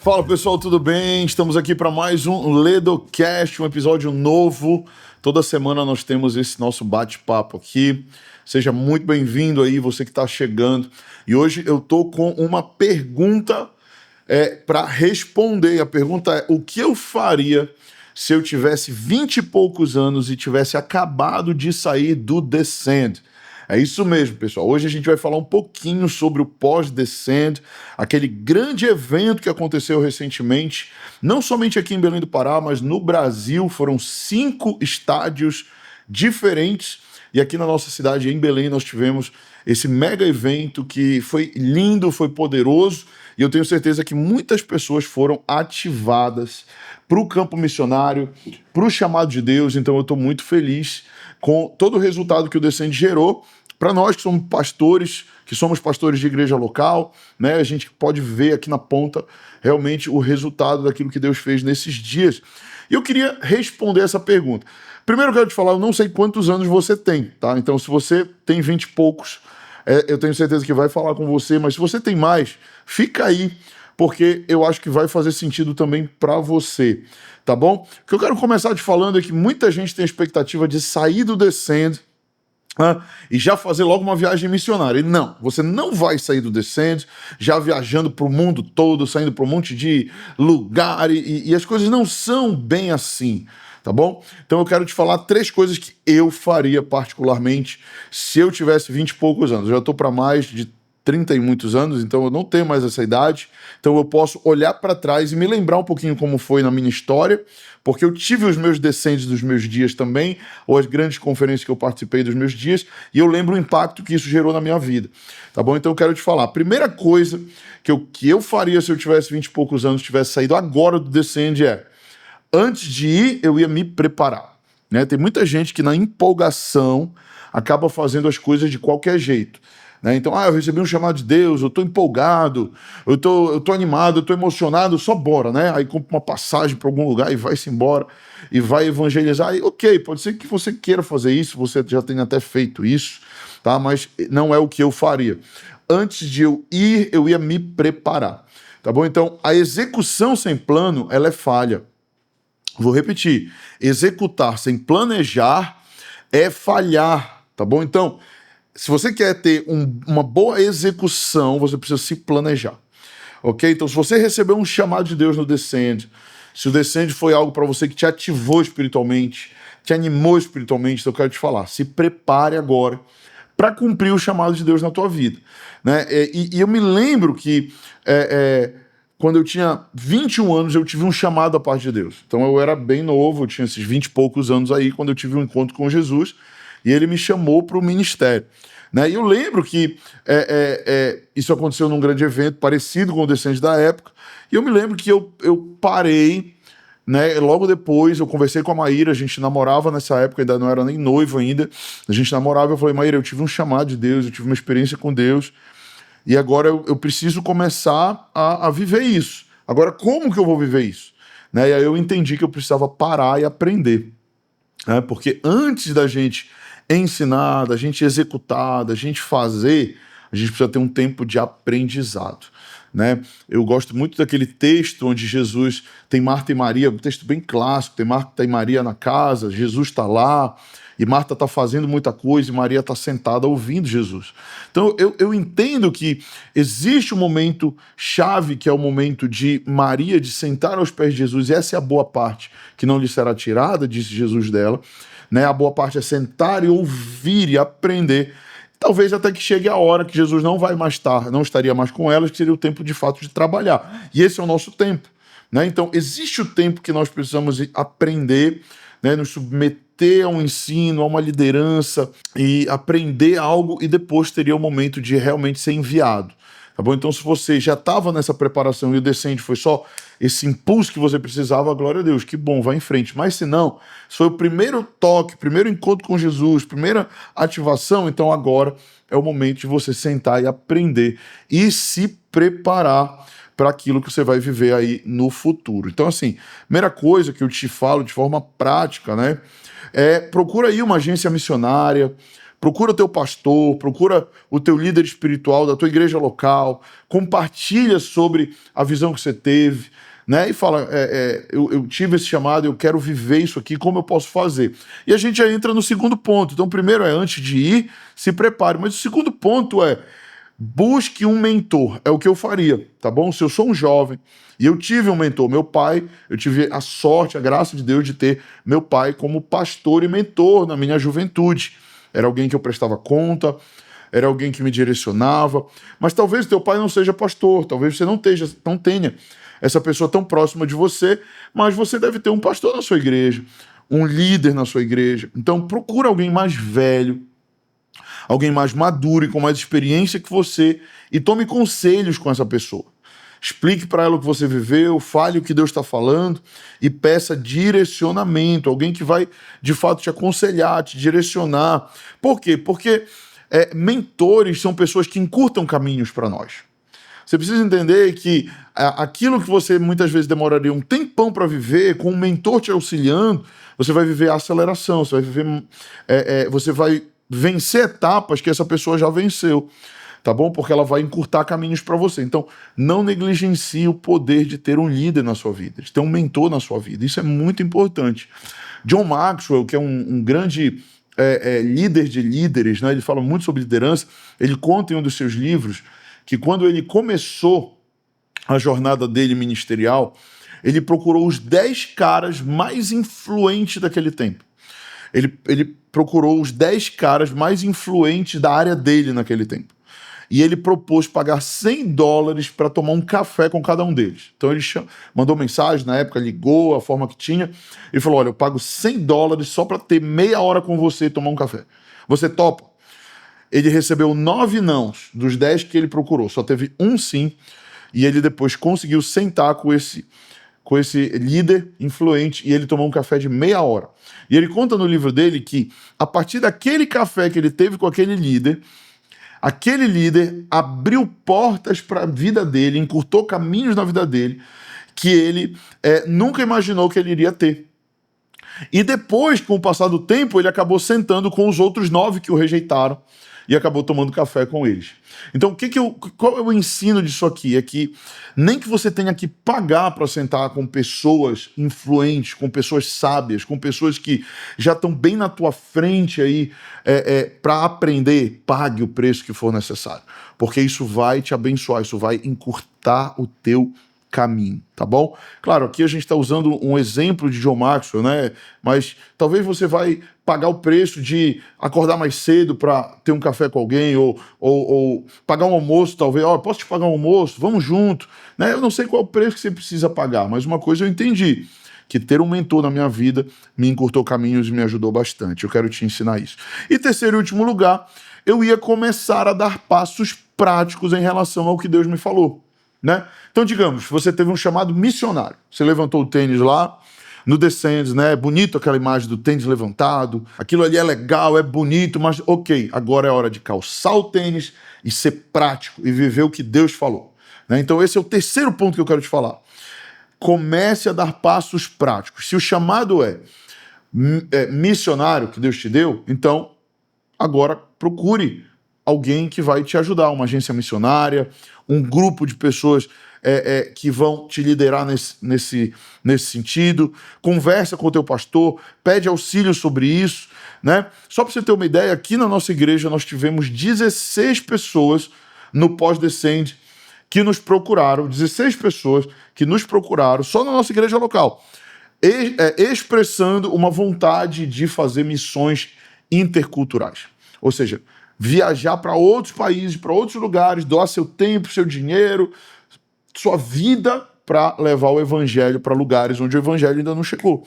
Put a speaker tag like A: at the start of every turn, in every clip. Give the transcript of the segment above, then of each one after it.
A: Fala pessoal, tudo bem? Estamos aqui para mais um LedoCast, um episódio novo. Toda semana nós temos esse nosso bate-papo aqui. Seja muito bem-vindo aí, você que está chegando. E hoje eu tô com uma pergunta para responder. A pergunta é: o que eu faria se eu tivesse 20 e poucos anos e tivesse acabado de sair do Descend? É isso mesmo, pessoal. Hoje a gente vai falar um pouquinho sobre o pós-Descend, aquele grande evento que aconteceu recentemente, não somente aqui em Belém do Pará, mas no Brasil. Foram 5 estádios diferentes. E aqui na nossa cidade, em Belém, nós tivemos esse mega evento que foi lindo, foi poderoso. E eu tenho certeza que muitas pessoas foram ativadas para o campo missionário, para o chamado de Deus. Então eu estou muito feliz com todo o resultado que o Descend gerou. Para nós que somos pastores de igreja local, né, a gente pode ver aqui na ponta realmente o resultado daquilo que Deus fez nesses dias. E eu queria responder essa pergunta. Primeiro eu quero te falar, eu não sei quantos anos você tem, tá? Então se você tem 20 e poucos, eu tenho certeza que vai falar com você, mas se você tem mais, fica aí, porque eu acho que vai fazer sentido também para você, tá bom? O que eu quero começar te falando é que muita gente tem a expectativa de sair do Descend e já fazer logo uma viagem missionária. E não, você não vai sair do Descend já viajando para o mundo todo, saindo para um monte de lugar, e as coisas não são bem assim, tá bom? Então eu quero te falar 3 coisas que eu faria particularmente se eu tivesse 20 e poucos anos. Eu já estou para mais de 30 e muitos anos, então eu não tenho mais essa idade, então eu posso olhar para trás e me lembrar um pouquinho como foi na minha história, porque eu tive os meus descentes dos meus dias também, ou as grandes conferências que eu participei dos meus dias, e eu lembro o impacto que isso gerou na minha vida, tá bom? Então eu quero te falar, a primeira coisa que eu faria se eu tivesse 20 e poucos anos, tivesse saído agora do Descend antes de ir, eu ia me preparar, né? Tem muita gente que na empolgação acaba fazendo as coisas de qualquer jeito. Então, eu recebi um chamado de Deus, eu estou empolgado, eu tô animado, eu estou emocionado, só bora, né? Aí compra uma passagem para algum lugar e vai-se embora e vai evangelizar. Aí, ok, pode ser que você queira fazer isso, você já tenha até feito isso, tá? Mas não é o que eu faria. Antes de eu ir, eu ia me preparar, tá bom? Então, a execução sem plano, ela é falha. Vou repetir, executar sem planejar é falhar, tá bom? Então, se você quer ter uma boa execução, você precisa se planejar, ok? Então, se você recebeu um chamado de Deus no Descend, se o Descend foi algo para você que te ativou espiritualmente, te animou espiritualmente, então eu quero te falar, se prepare agora para cumprir o chamado de Deus na tua vida, né? E eu me lembro que quando eu tinha 21 anos, eu tive um chamado da parte de Deus. Então eu era bem novo, eu tinha esses 20 e poucos anos aí, quando eu tive um encontro com Jesus, e ele me chamou para o ministério. Né? E eu lembro que isso aconteceu num grande evento parecido com o Descend da época, e eu me lembro que eu parei, né? Logo depois eu conversei com a Maíra, a gente namorava nessa época, ainda não era nem noivo ainda, a gente namorava, eu falei: Maíra, eu tive um chamado de Deus, eu tive uma experiência com Deus, e agora eu preciso começar a viver isso. Agora, como que eu vou viver isso? Né? E aí eu entendi que eu precisava parar e aprender, né? Porque antes da gente ensinar, da gente executar, da gente fazer, a gente precisa ter um tempo de aprendizado, né? Eu gosto muito daquele texto onde Jesus tem Marta e Maria, um texto bem clássico, tem Marta e Maria na casa, Jesus está lá, e Marta está fazendo muita coisa e Maria está sentada ouvindo Jesus. Então eu entendo que existe um momento chave, que é o momento de Maria de sentar aos pés de Jesus, e essa é a boa parte que não lhe será tirada, disse Jesus dela, né? A boa parte é sentar e ouvir e aprender. Talvez até que chegue a hora que Jesus não vai mais estar, não estaria mais com elas, que seria o tempo de fato de trabalhar. E esse é o nosso tempo, né? Então existe o tempo que nós precisamos aprender, né? Nos submeter a um ensino, a uma liderança e aprender algo, e depois teria o momento de realmente ser enviado. Tá bom? Então, se você já estava nessa preparação e o Descend foi só esse impulso que você precisava, glória a Deus, que bom, vai em frente. Mas se não, se foi o primeiro toque, primeiro encontro com Jesus, primeira ativação, então agora é o momento de você sentar e aprender e se preparar para aquilo que você vai viver aí no futuro. Então, assim, primeira coisa que eu te falo de forma prática, né, procura aí uma agência missionária, Procura o teu pastor, procura o teu líder espiritual da tua igreja local, compartilha sobre a visão que você teve, né? E fala, eu tive esse chamado, eu quero viver isso aqui, como eu posso fazer? E a gente já entra no segundo ponto. Então, o primeiro é, antes de ir, se prepare. Mas o segundo ponto é, busque um mentor. É o que eu faria, tá bom? Se eu sou um jovem e eu tive um mentor, meu pai, eu tive a sorte, a graça de Deus de ter meu pai como pastor e mentor na minha juventude. Era alguém que eu prestava conta, era alguém que me direcionava. Mas talvez teu pai não seja pastor, talvez você não tenha essa pessoa tão próxima de você, mas você deve ter um pastor na sua igreja, um líder na sua igreja. Então procura alguém mais velho, alguém mais maduro e com mais experiência que você, e tome conselhos com essa pessoa. Explique para ela o que você viveu, fale o que Deus está falando e peça direcionamento, alguém que vai de fato te aconselhar, te direcionar. Por quê? Porque mentores são pessoas que encurtam caminhos para nós. Você precisa entender que aquilo que você muitas vezes demoraria um tempão para viver, com um mentor te auxiliando, você vai viver a aceleração, você vai vencer etapas que essa pessoa já venceu, tá bom? Porque ela vai encurtar caminhos para você. Então, não negligencie o poder de ter um líder na sua vida, de ter um mentor na sua vida. Isso é muito importante. John Maxwell, que é um grande líder de líderes, né? Ele fala muito sobre liderança, ele conta em um dos seus livros que quando ele começou a jornada dele ministerial, ele procurou os 10 caras mais influentes daquele tempo. Ele procurou os 10 caras mais influentes da área dele naquele tempo. E ele propôs pagar $100 para tomar um café com cada um deles. Então ele mandou mensagem, na época ligou, a forma que tinha, e falou, olha, eu pago $100 só para ter meia hora com você e tomar um café. Você topa? Ele recebeu 9 nãos dos 10 que ele procurou, só teve um sim, e ele depois conseguiu sentar com esse líder influente e ele tomou um café de meia hora. E ele conta no livro dele que, a partir daquele café que ele teve com aquele líder abriu portas para a vida dele, encurtou caminhos na vida dele, que ele nunca imaginou que ele iria ter. E depois, com o passar do tempo, ele acabou sentando com os outros 9 que o rejeitaram e acabou tomando café com eles. Então, qual é o ensino disso aqui? É que nem que você tenha que pagar para sentar com pessoas influentes, com pessoas sábias, com pessoas que já estão bem na tua frente aí para aprender, pague o preço que for necessário. Porque isso vai te abençoar, isso vai encurtar o teu caminho, tá bom? Claro, aqui a gente está usando um exemplo de John Maxwell, né? Mas talvez você vai pagar o preço de acordar mais cedo para ter um café com alguém, ou pagar um almoço, talvez, posso te pagar um almoço? Vamos junto, né? Eu não sei qual é o preço que você precisa pagar, mas uma coisa eu entendi, que ter um mentor na minha vida me encurtou caminhos e me ajudou bastante. Eu quero te ensinar isso. E terceiro e último lugar, eu ia começar a dar passos práticos em relação ao que Deus me falou. Né? Então, digamos, você teve um chamado missionário. Você levantou o tênis lá no Descends, né? É bonito aquela imagem do tênis levantado. Aquilo ali é legal, é bonito, mas ok, agora é hora de calçar o tênis e ser prático e viver o que Deus falou. Né? Então, esse é o terceiro ponto que eu quero te falar. Comece a dar passos práticos. Se o chamado é missionário que Deus te deu, então agora procure alguém que vai te ajudar, uma agência missionária, um grupo de pessoas que vão te liderar nesse sentido. Conversa com o teu pastor, pede auxílio sobre isso, né? Só para você ter uma ideia, aqui na nossa igreja nós tivemos 16 pessoas no pós-Descend que nos procuraram, 16 pessoas que nos procuraram só na nossa igreja local, expressando uma vontade de fazer missões interculturais. Ou seja, viajar para outros países, para outros lugares, doar seu tempo, seu dinheiro, sua vida para levar o evangelho para lugares onde o evangelho ainda não chegou.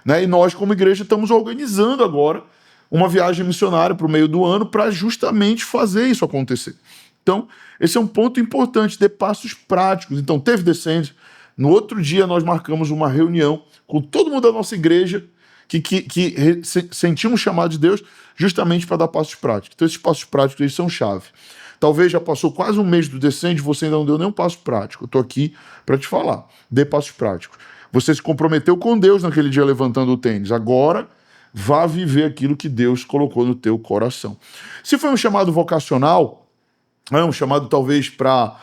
A: Né? E nós, como igreja, estamos organizando agora uma viagem missionária para o meio do ano para justamente fazer isso acontecer. Então, esse é um ponto importante, dê passos práticos. Então, teve Descend. No outro dia, nós marcamos uma reunião com todo mundo da nossa igreja que sentiu um chamado de Deus justamente para dar passos práticos. Então, esses passos práticos eles são chave. Talvez já passou quase um mês do Descend, você ainda não deu nenhum passo prático. Eu estou aqui para te falar. Dê passos práticos. Você se comprometeu com Deus naquele dia levantando o tênis. Agora, vá viver aquilo que Deus colocou no teu coração. Se foi um chamado vocacional, um chamado talvez para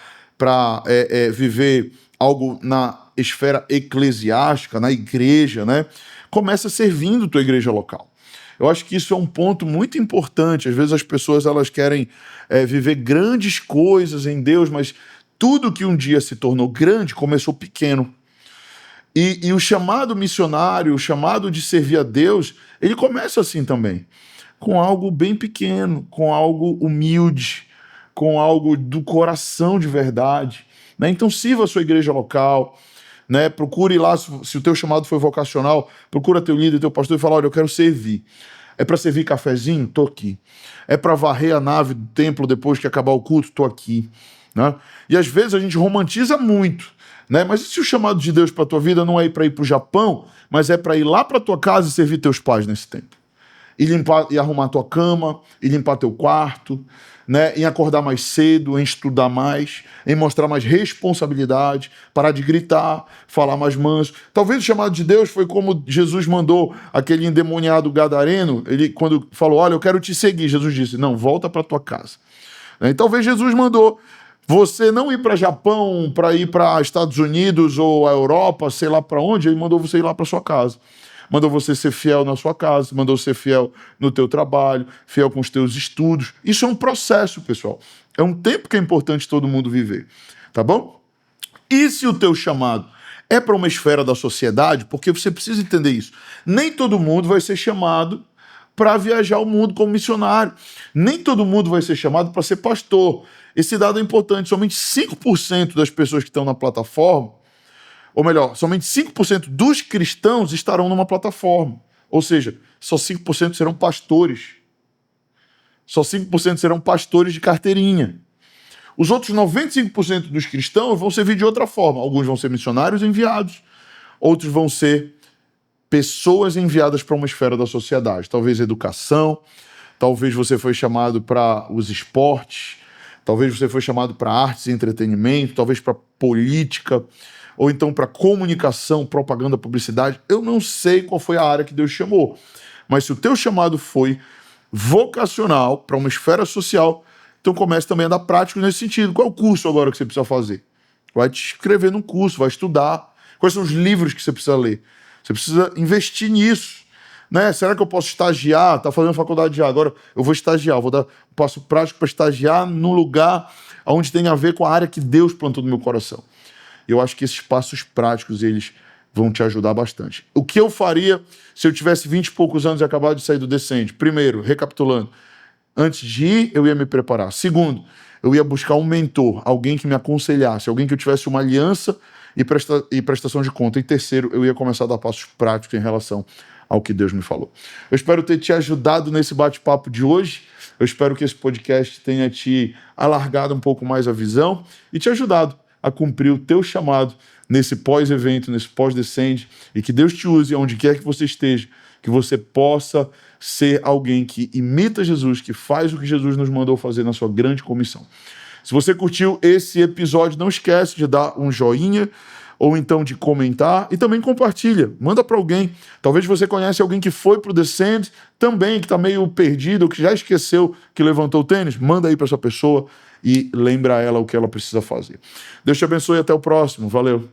A: viver algo na esfera eclesiástica, na igreja, né? Começa servindo tua igreja local. Eu acho que isso é um ponto muito importante. Às vezes as pessoas elas querem viver grandes coisas em Deus, mas tudo que um dia se tornou grande começou pequeno. E o chamado missionário, o chamado de servir a Deus, ele começa assim também, com algo bem pequeno, com algo humilde, com algo do coração de verdade, né? Então sirva a sua igreja local, né? Procure lá, se o teu chamado foi vocacional, procura teu líder, teu pastor e fala, olha, eu quero servir. É para servir cafezinho? Tô aqui. É para varrer a nave do templo depois que acabar o culto? Tô aqui. Né? E às vezes a gente romantiza muito, né? Mas e se o chamado de Deus para tua vida não é para ir para o Japão, mas é para ir lá para tua casa e servir teus pais nesse tempo? E limpar e arrumar tua cama, e limpar teu quarto, né? Em acordar mais cedo, em estudar mais, em mostrar mais responsabilidade, parar de gritar, falar mais manso. Talvez o chamado de Deus foi como Jesus mandou aquele endemoniado gadareno, ele quando falou, olha, eu quero te seguir, Jesus disse, não, volta para tua casa. E talvez Jesus mandou você não ir para Japão, para ir para Estados Unidos ou a Europa, sei lá para onde, ele mandou você ir lá para sua casa. Mandou você ser fiel na sua casa, mandou ser fiel no teu trabalho, fiel com os teus estudos. Isso é um processo, pessoal. É um tempo que é importante todo mundo viver, tá bom? E se o teu chamado é para uma esfera da sociedade, porque você precisa entender isso, nem todo mundo vai ser chamado para viajar o mundo como missionário. Nem todo mundo vai ser chamado para ser pastor. Esse dado é importante, somente 5% das pessoas que estão na plataforma, ou melhor, somente 5% dos cristãos estarão numa plataforma. Ou seja, só 5% serão pastores. Só 5% serão pastores de carteirinha. Os outros 95% dos cristãos vão servir de outra forma. Alguns vão ser missionários enviados, outros vão ser pessoas enviadas para uma esfera da sociedade. Talvez educação, talvez você foi chamado para os esportes, talvez você foi chamado para artes e entretenimento, talvez para política, ou então para comunicação, propaganda, publicidade. Eu não sei qual foi a área que Deus chamou, mas se o teu chamado foi vocacional para uma esfera social, então comece também a dar prático nesse sentido. Qual é o curso agora que você precisa fazer? Vai te inscrever num curso, vai estudar. Quais são os livros que você precisa ler? Você precisa investir nisso, né? Será que eu posso estagiar? Tá fazendo faculdade já, agora eu vou estagiar, vou dar um passo prático para estagiar num lugar onde tem a ver com a área que Deus plantou no meu coração. Eu acho que esses passos práticos, eles vão te ajudar bastante. O que eu faria se eu tivesse 20 e poucos anos e acabado de sair do Descende? Primeiro, recapitulando, antes de ir, eu ia me preparar. Segundo, eu ia buscar um mentor, alguém que me aconselhasse, alguém que eu tivesse uma aliança e prestação de conta. E terceiro, eu ia começar a dar passos práticos em relação ao que Deus me falou. Eu espero ter te ajudado nesse bate-papo de hoje. Eu espero que esse podcast tenha te alargado um pouco mais a visão e te ajudado a cumprir o teu chamado nesse pós-evento, nesse pós-descende, e que Deus te use onde quer que você esteja, que você possa ser alguém que imita Jesus, que faz o que Jesus nos mandou fazer na sua grande comissão. Se você curtiu esse episódio, não esquece de dar um joinha ou então de comentar e também compartilha, manda para alguém. Talvez você conhece alguém que foi para o Descend também, que está meio perdido, ou que já esqueceu que levantou o tênis, manda aí para essa pessoa e lembra ela o que ela precisa fazer. Deus te abençoe e até o próximo. Valeu!